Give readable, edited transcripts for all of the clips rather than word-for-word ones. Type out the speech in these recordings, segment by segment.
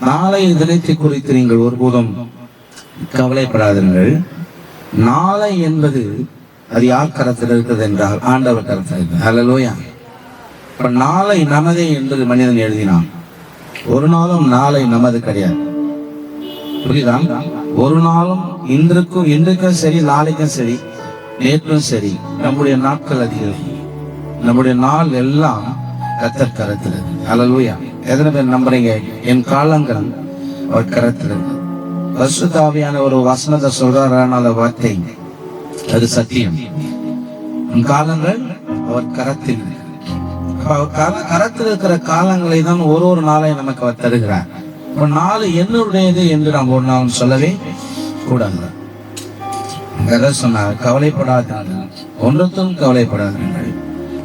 நாளைய தினத்தை குறித்து நீங்கள் ஒருபோதும் கவலைப்படாதீர்கள். நாளை என்பது அது யார் கரத்தில் இருக்கிறது என்றால் ஆண்டவர் கரத்தில் இருக்கிறது. ஹல்லேலூயா. இப்ப நாளை நமதே என்று மனிதன் எழுதினான். ஒரு நாளும் நாளை நமது கிடையாது. புரியுதா? ஒரு நாளும் இன்றைக்கும் சரி, நாளைக்கும் சரி, நேற்றும் சரி, நம்முடைய நாட்கள் அதிகம், நம்முடைய நாள் எல்லாம் கர்த்தர் கரத்தில் இருக்கு. ஹல்லேலூயா. எத்தனை பேர் நம்புறீங்க? என் காலங்கள் அவர் கரத்தில் இருக்கு. பரிசுத்த ஆவியான ஒரு வசனத்தை சொல்றாரான வார்த்தை அது சத்தியம். என் காலங்கள் அவர் கரத்தில் இருக்கு. கரத்தில் இருக்கிற காலங்களை தான் ஒரு நாளை நமக்கு அவர் தருகிறார். இப்ப நாள் என்னுடையது என்று நாம் ஒரு நாள் சொல்லவே கூடாது. சொன்னார், கவலைப்படாதீர்கள், ஒன்றத்தும் கவலைப்படாதீர்கள்,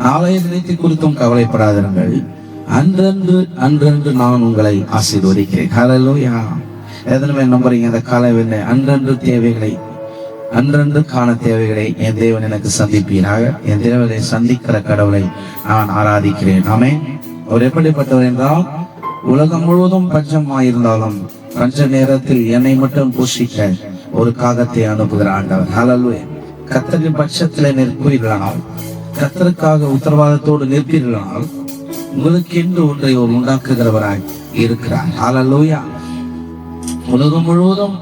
நாளைய தினத்தை குறித்தும் கவலைப்படாதீர்கள், அன்றன்று நான் உங்களை ஆசீர்வதிக்கிறேன். ஹல்லேலூயா. எதனுமே நம்புறீங்க? அந்த காலையில் அன்றன்று தேவைகளை, அன்றன்றுக்கான தேவைகளை என் தேவன் எனக்கு சந்திப்பீராக. என் தேவனை சந்திக்கிற கடவுளை நான் ஆராதிக்கிறேன். ஆமென். அவர் எப்படிப்பட்டவர் என்றால், உலகம் முழுவதும் பஞ்சமாயிருந்தாலும் பஞ்ச நேரத்தில் என்னை மட்டும் பூசிக்க ஒரு காகத்தை அனுப்புகிற ஆண்டவர். ஹல்லேலூயா. கர்த்தரின் பட்சத்திலே நிற்பீர்களானால், கர்த்தருக்காக உத்தரவாதத்தோடு நிற்பீர்களானால், உங்களுக்கு என்று ஒன்றை ஒரு உண்டாக்குகிறவராய் இருக்கிறார். ஹல்லேலூயா. உலகம் முழுவதும்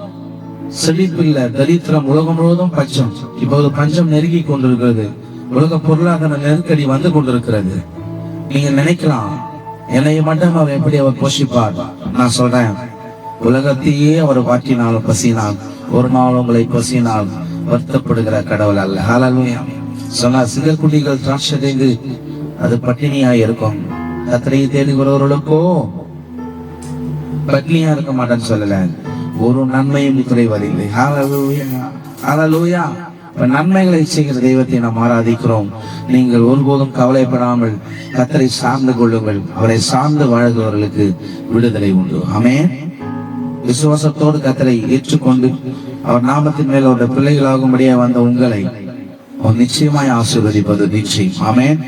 செழிப்பில்லை, தரித்திரம், உலகம் முழுவதும் பஞ்சம். இப்போது பஞ்சம் நெருங்கி கொண்டிருக்கிறது. உலக பொருளாதார நெருக்கடி வந்து கொண்டிருக்கிறது. நீங்க நினைக்கலாம், என்னை மட்டும் அவர் எப்படி அவர் போஷிப்பார்? நான் சொல்றேன், உலகத்தையே அவர் வாட்டினாலும் பசினால், ஒரு நாள் உங்களை பசினால் வருத்தப்படுகிற கடவுள் அல்ல. ஹல்லேலூயா. சொன்னா, சிங்கக்குட்டிகள் திராட்சை தேங்கு அது பட்டினியாய் இருக்கும், கர்த்தரை தேடுகிறவர்களுக்கோ பட்டினியா இருக்க மாட்டேன்னு சொல்லல, ஒரு நன்மையும் குறைவதில்லை. ஹல்லேலூயா. ஹல்லேலூயா. நன்மைகளை செய்கிற தெய்வத்தை நாம் ஆராதிக்கிறோம். நீங்கள் ஒருபோதும் கவலைப்படாமல் கர்த்தரை சார்ந்து கொள்ளுங்கள். அவரை சார்ந்து வாழ்கிறவர்களுக்கு விடுதலை உண்டு. ஆமென். விசுவாசத்தோடு கர்த்தரை ஏற்றுக்கொண்டு அவர் நாமத்தின் மேல் அவருடைய பிள்ளைகளாகும்படியே வந்த உங்களை நிச்சயமாய் ஆசீர்வதிப்பது நிச்சயம். ஆமென்.